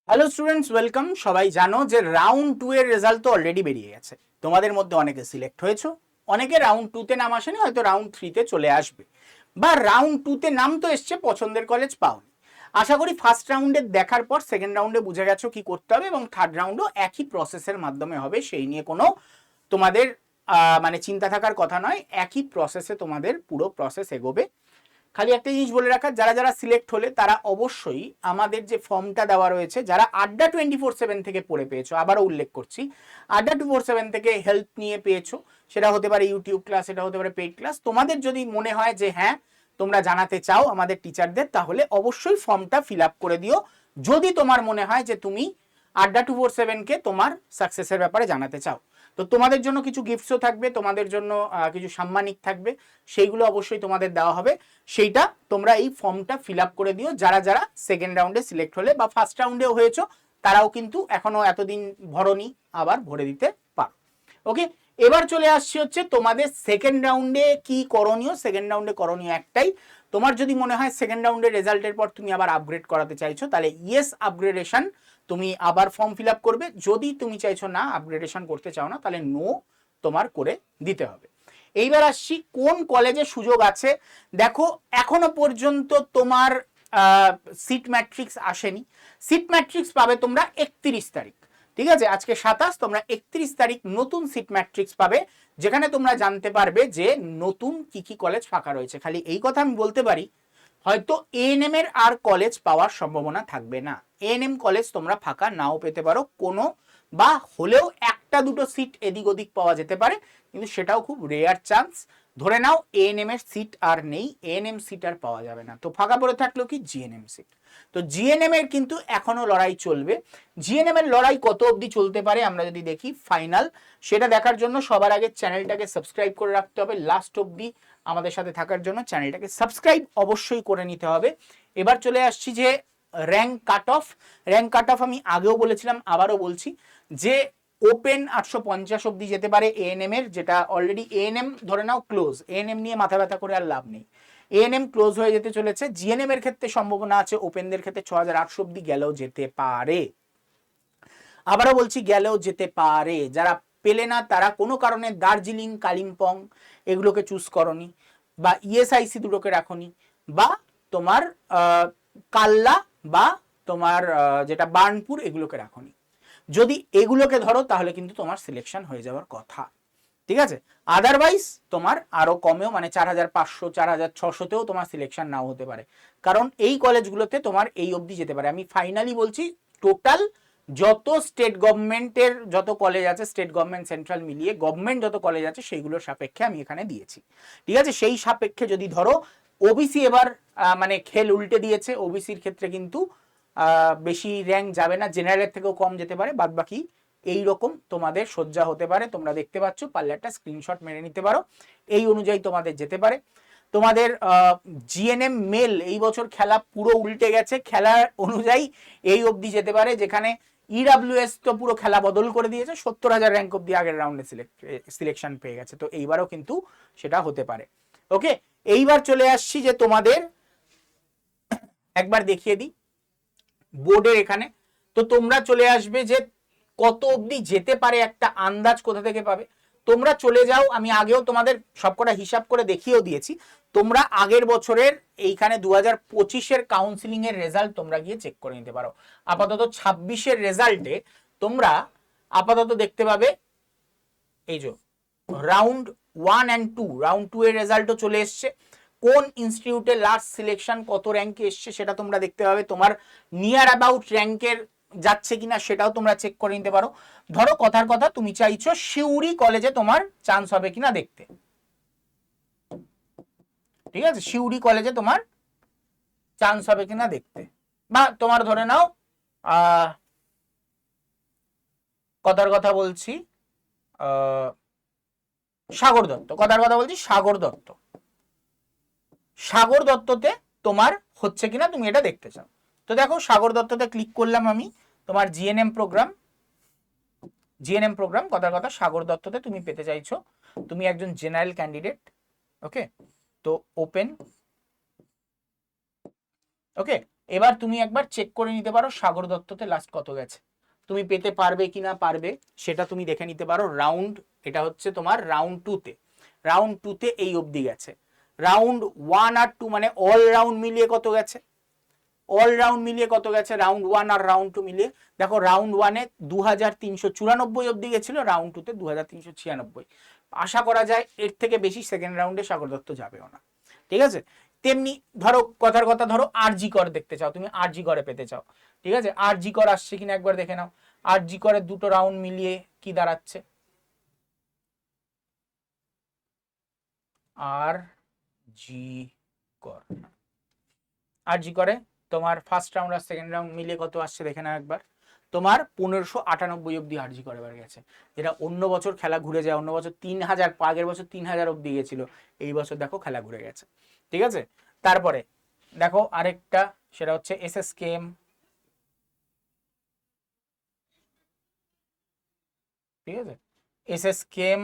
Hello students, welcome. সবাই জানো যে রাউন্ড 2 এর রেজাল্ট তো অলরেডি বেরিয়ে গেছে। তোমাদের মধ্যে অনেকে সিলেক্ট হয়েছো, অনেকে রাউন্ড 2 তে নাম আসেনি, হয়তো রাউন্ড 3 তে চলে আসবে, বা রাউন্ড 2 তে নাম তো এসছে, পছন্দের কলেজ পাওনি। আশা করি ফার্স্ট রাউন্ডে দেখার পর সেকেন্ড রাউন্ডে বুঝে গেছো কি করতে হবে, এবং থার্ড রাউন্ডও একই প্রসেসের মাধ্যমে হবে, সেই নিয়ে কোনো তোমাদের মানে চিন্তা থাকার কথা নয়। একই প্রসেসে তোমাদের পুরো প্রসেস এগোবে। খালি একটা জিনিস বলে রাখা, যারা যারা সিলেক্ট হলে তারা অবশ্যই আমাদের যে ফর্মটা দেওয়া রয়েছে, যারা আড্ডা 24/7 থেকে পড়ে পেয়েছো, আবারও উল্লেখ করছি, আড্ডা 24/7 থেকে হেল্প নিয়ে পেয়েছো, সেটা হতে পারে ইউটিউব ক্লাস, সেটা হতে পারে পেইড ক্লাস। তোমাদের যদি মনে হয় যে হ্যাঁ তোমরা জানাতে চাও আমাদের টিচারদের, তাহলে অবশ্যই ফর্মটা ফিল আপ করে দিও। যদি তোমার মনে হয় যে তুমি আড্ডা 247 কে তোমার সাকসেসের ব্যাপারে জানাতে চাও, তো তোমাদের জন্য কিছু গিফটসও থাকবে, তোমাদের জন্য কিছু সাম্মানিক থাকবে, সেইগুলো অবশ্যই তোমাদের দেওয়া হবে। সেইটা তোমরা এই ফর্মটা ফিল আপ করে দিও। যারা যারা সেকেন্ড রাউন্ডে সিলেক্ট হলে বা ফার্স্ট রাউন্ডেও হয়েছো, তারাও কিন্তু এখনো এতদিন ভরনি, আবার ভরে দিতে পারো। ওকে, এবার চলে আসছি হচ্ছে তোমাদের সেকেন্ড রাউন্ডে কি করণীয়। সেকেন্ড রাউন্ডে করণীয় একটাই, তোমার যদি মনে হয় সেকেন্ড রাউন্ডের রেজাল্টের পর তুমি আবার আপগ্রেড করাতে চাইছো, তাহলে ইয়েস আপগ্রেডেশন তুমি আবার ফর্ম ফিল আপ করবে। যদি তুমি চাইছো না, আপগ্রেডেশন করতে চাও না, তাহলে নো তোমার করে দিতে হবে। এইবার আসছি কোন কলেজে সুযোগ আছে। দেখো, এখনো পর্যন্ত তোমার সিট ম্যাট্রিক্স আসেনি। সিট ম্যাট্রিক্স পাবে তোমরা 31 তারিখ। ঠিক আছে, আজকে 27, তোমরা 31 তারিখ নতুন সিট ম্যাট্রিক্স পাবে, যেখানে তোমরা জানতে পারবে যে নতুন কি কি কলেজ ফাঁকা রয়েছে। খালি এই কথা আমি বলতে পারি, হয়তো এএনএম এর আর কলেজ পাওয়ার সম্ভাবনা থাকবে না। এএনএম কলেজ তোমরা ফাঁকা নাও পেতে পারো, কোনো বা হলেও একটা দুটো সিট এদিক ওদিক পাওয়া যেতে পারে, কিন্তু সেটাও খুব রেয়ার চান্স। ধরে নাও এএনএম এর সিট আর নেই, এএনএম সিট আর পাওয়া যাবে না, তো ফাঁকা পড়ে থাকলো কি জিএনএম সিট। তো জিএনএম এর কিন্তু এখনো লড়াই চলবে। জিএনএম এর লড়াই কত অবধি চলতে পারে আমরা যদি দেখি ফাইনাল, সেটা দেখার জন্য সবার আগে চ্যানেলটাকে সাবস্ক্রাইব করে রাখতে হবে। লাস্ট অবধি আমাদের সাথে থাকার জন্য চ্যানেলটাকে সাবস্ক্রাইব অবশ্যই করে নিতে হবে। এবার চলে আসছি যে rank cut off. Rank cut off আমি আগেও বলেছিলাম, আবারও বলছি, যে ওপেন 850 অবধি যেতে পারে এএনএম এর, যেটা অলরেডি এএনএম ধরে নাও ক্লোজ। এএনএম নিয়ে মাথা ব্যথা করে আর লাভ নেই, এএনএম ক্লোজ হয়ে যেতে চলেছে। জিএনএম এর ক্ষেত্রে সম্ভাবনা আছে, ওপেনদের ক্ষেত্রে 6800 অবধি গেলেও যেতে পারে। আবারও বলছি, গেলেও যেতে পারে। যারা পেলে না, তারা কোনো কারণে দার্জিলিং, কালিম্পং এগুলোকে চুজ করনি, বা ইএসআইসি দুটোকে রাখনি, বা তোমার কাল্লা বা তোমার যেটা বার্নপুর এগুলোকে রাখনি। যদি এগুলোকে ধরো, তাহলে কিন্তু তোমার সিলেকশন হয়ে যাওয়ার কথা। ঠিক আছে, আদারওয়াইজ তোমার আরো কমেও, মানে 4500, 4600তেও তোমার সিলেকশন নাও হতে পারে, কারণ এই কলেজগুলোতে তোমার এই অবধি যেতে পারে। আমি ফাইনালি বলছি, টোটাল যত স্টেট গভর্নমেন্টের যত কলেজ আছে, স্টেট গভর্নমেন্ট সেন্ট্রাল মিলিয়ে গভর্নমেন্ট যত কলেজ আছে, সেইগুলোর সাপেক্ষে আমি এখানে দিয়েছি। ঠিক আছে, সেই সাপেক্ষে যদি ধরো, ওবিসি এবার মানে খেল উল্টে দিয়েছে। ওবিসির ক্ষেত্রে কিন্তু বেশি র্যাঙ্ক যাবে না, জেনারেলের থেকেও কম যেতে পারে, বাদ বাকি এইরকম তোমাদের সজ্জা হতে পারে। তোমরা দেখতে পাচ্ছ, পারলে একটা স্ক্রিনশট মেরে নিতে পারো, এই অনুযায়ী তোমাদের যেতে পারে। তোমাদের জিএনএম মেল এই বছর খেলা পুরো উল্টে গেছে, খেলার অনুযায়ী এই অবধি যেতে পারে, যেখানে ইডাব্লিউএস তো পুরো খেলা বদল করে দিয়েছে, 70,000 র্যাঙ্ক অবধি আগের রাউন্ডে সিলেকশন পেয়ে গেছে, তো এইবারও কিন্তু সেটা হতে পারে। ওকে, এইবার চলে আসছি যে তোমাদের একবার দেখিয়ে দিই বোর্ডের এখানে। তো তোমরা চলে আসবে যে কত অবধি যেতে পারে, একটা আন্দাজ কোথা থেকে পাবে। তোমরা চলে যাও, আমি আগেও তোমাদের সবকটা হিসাব করে দেখিয়েও দিয়েছি। তোমরা আগের বছরের এইখানে 2025-এর কাউন্সিলিং এর রেজাল্ট তোমরা গিয়ে চেক করে নিতে পারো। আপাতত 26-এর রেজাল্টে তোমরা আপাতত দেখতে পাবে এই যে রাউন্ড 1 অ্যান্ড 2, রাউন্ড 2 এর রেজাল্টও চলে এসছে। কোন ইনস্টিটিউটে লাস্ট সিলেকশন কত র্যাঙ্কে এসছে সেটা তোমরা দেখতে পাবে। তোমার নিয়ার অ্যাবাউট র্যাঙ্কের যাচ্ছে কিনা সেটাও তোমরা চেক করে নিতে পারো। ধরো কথার কথা, তুমি চাইছো সিউড়ি কলেজে তোমার চান্স হবে কিনা দেখতে। ঠিক আছে, সিউড়ি কলেজে তোমার চান্স হবে কিনা দেখতে, বা তোমার ধরে নাও কথার কথা বলছি সাগর দত্ত, কথার কথা বলছি সাগর দত্ত, সাগর দত্ততে তোমার হচ্ছে কিনা তুমি এটা দেখতে চাও। তো দেখো, সাগর দত্ততে ক্লিক করলাম আমি, তোমার জিএনএম প্রোগ্রাম, জিএনএম প্রোগ্রাম, কথার কথা সাগর দত্ততে তুমি পেতে চাইছো, তুমি একজন জেনারেল ক্যান্ডিডেট। ওকে, তো ওপেন, ওকে, এবার তুমি একবার চেক করে নিতে পারো সাগর দত্ততে লাস্ট কত গেছে, তুমি পেতে পারবে কিনা পারবে সেটা তুমি দেখে নিতে পারো। রাউন্ড, এটা হচ্ছে তোমার রাউন্ড 2তে, রাউন্ড 2তে এই অবধি গেছে। রাউন্ড 1 আর 2 মানে অল রাউন্ড মিলিয়ে কত গেছে, অল রাউন্ড মিলিয়ে কত গেছে, রাউন্ড 1 আর রাউন্ড 2 মিলিয়ে দেখো, রাউন্ড 1-এ 2394 অবধি গেছিল, রাউন্ড 2-তে 2396। আশা করা যায় এর থেকে বেশি সেকেন্ড রাউন্ডে সাগর দত্ত যাবেও না, ঠিক আছে। তেমনি ধরো কথার কথা, ধরো আরজি কর দেখতে চাও, তুমি আরজি করে পেতে চাও, ঠিক আছে, আরজি কর আসছে কিনা একবার দেখে নাও। আরজি করের দুটো রাউন্ড মিলিয়ে কি দাঁড়াচ্ছে, আর জি কর, আরজি করে তোমার ফার্স্ট রাউন্ড আর সেকেন্ড রাউন্ড মিলিয়ে কত আসছে দেখে নাও একবার। তোমার 1598 অব্দি আরজি করে বার গেছে, যেটা অন্য বছর খেলা ঘুরে যায়, অন্য বছর 3000, আগের বছর 3000 অব্দি গেছিল, এই বছর দেখো খেলা ঘুরে গেছে, ঠিক আছে। তারপরে দেখো আরেকটা, সেটা হচ্ছে এসএসকেএম, ঠিক আছে, এসএসকেএম,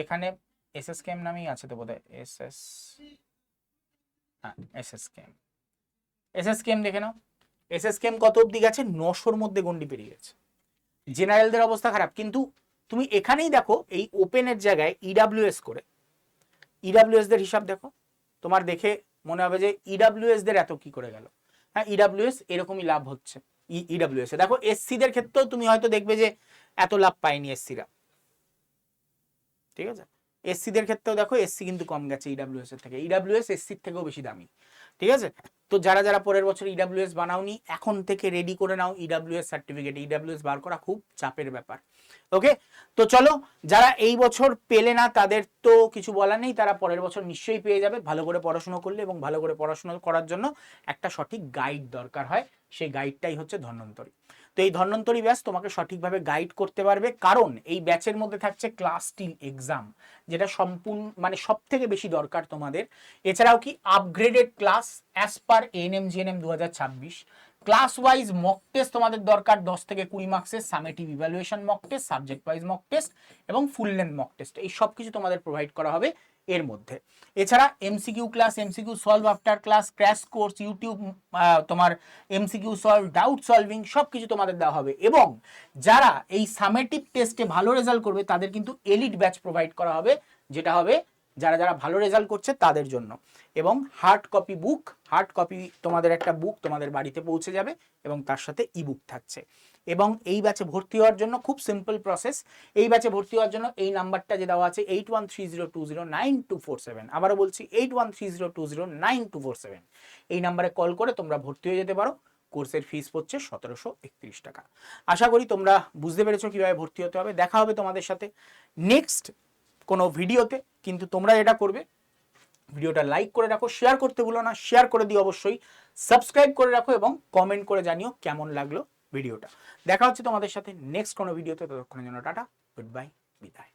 এখানে এসএসকেএম নামেই আছে তো বোধহয়, হ্যাঁ এসএসকেএম, এসএসকেএম দেখে নাও, এসএসকেএম কত অব্দি গেছে, 900-র মধ্যে গন্ডি পেরিয়ে গেছে। জেনারেলদের অবস্থা খারাপ, কিন্তু তুমি এখানেই দেখো এই ওপেনের জায়গায় ইডাব্লিউএস করে, ইডাব্লিউএস দের হিসাব দেখো, তোমার দেখে মনে হবে যে ইডাব্লিউএস দের এত কি করে গেল। হ্যাঁ ইডাব্লিউএস এরকমই লাভ হচ্ছে, ইডাব্লিউএস এ দেখো। এসসি দের ক্ষেত্রেও তুমি হয়তো দেখবে যে এত লাভ পায়নি এসসিরা, ঠিক আছে। এসসি দের ক্ষেত্রেও দেখো এসসি কিন্তু কম গেছে ইডাব্লিউএস এর থেকে, ইডাব্লিউএস এসসির থেকেও বেশি দামি, ঠিক আছে। তো যারা যারা পরের বছর ইডাব্লিউএস বানাওনি এখন থেকে রেডি করে নাও ইডাব্লিউএস সার্টিফিকেট, ইডাব্লিউএস বার করা খুব চাপের ব্যাপার। ওকে, তো চলো, যারা এই বছর পেলে না তাদের তো কিছু বলার নেই, তারা পরের বছর নিশ্চয়ই পেয়ে যাবে, ভালো করে পড়াশোনা করলে, এবং ভালো করে পড়াশোনা করার জন্য একটা সঠিক গাইড দরকার হয়, সেই গাইডটাই হচ্ছে ধন্বন্তরী। তো এই ধন্বন্তরী ব্যাচ তোমাকে সঠিকভাবে গাইড করতে পারবে, কারণ এই ব্যাচের মধ্যে থাকছে ক্লাস 10 এক্সাম, যেটা সম্পূর্ণ মানে সব থেকে বেশি দরকার তোমাদের। এছাড়াও কি upgraded class as per ANM-GNM 2026, class wise mock test তোমাদের দরকার 10 থেকে 20 মার্কসের, summative evaluation mock test, subject wise mock test এবং ফুল লেন্থ মক টেস্ট, এই সব কিছু তোমাদের প্রোভাইড করা হবে এর মধ্যে। এছাড়া MCQ class, MCQ solve after class, crash course, YouTube তোমার এমসিকিউ সলভ, ডাউট সলভিং সব কিছু তোমাদের দেওয়া হবে। এবং যারা এই সামেটিভ টেস্টে ভালো রেজাল্ট করবে তাদের কিন্তু এলিট ব্যাচ প্রোভাইড করা হবে, যেটা হবে যারা যারা ভালো রেজাল্ট করছে তাদের জন্য। এবং হার্ড কপি বুক, হার্ড কপি তোমাদের একটা বুক তোমাদের বাড়িতে পৌঁছে যাবে, এবং তার সাথে ইবুক থাকছে। এবং এই ব্যাচে ভর্তি হওয়ার জন্য খুব সিম্পল প্রসেস, এই ব্যাচে ভর্তি হওয়ার জন্য এই নাম্বারটা যে দেওয়া আছে 8130209247, আবারও বলছি 8130209247, এই নাম্বারে কল করে তোমরা ভর্তি হয়ে যেতে পারো। কোর্সের ফিস পড়ছে 1731 টাকা। আশা করি তোমরা বুঝতে পেরেছো কিভাবে ভর্তি হতে হবে। দেখা হবে তোমাদের সাথে নেক্সট কোনো ভিডিওতে, কিন্তু তোমরা এটা করবে, ভিডিওটা লাইক করে রাখো, শেয়ার করতে ভুলো না, শেয়ার করে দিও অবশ্যই, সাবস্ক্রাইব করে রাখো এবং কমেন্ট করে জানিও কেমন লাগলো ভিডিওটা। দেখা হচ্ছে তোমাদের সাথে নেক্সট কোনো ভিডিওতে, ততক্ষণের জন্য টাটা, গুড বাই, বিদায়।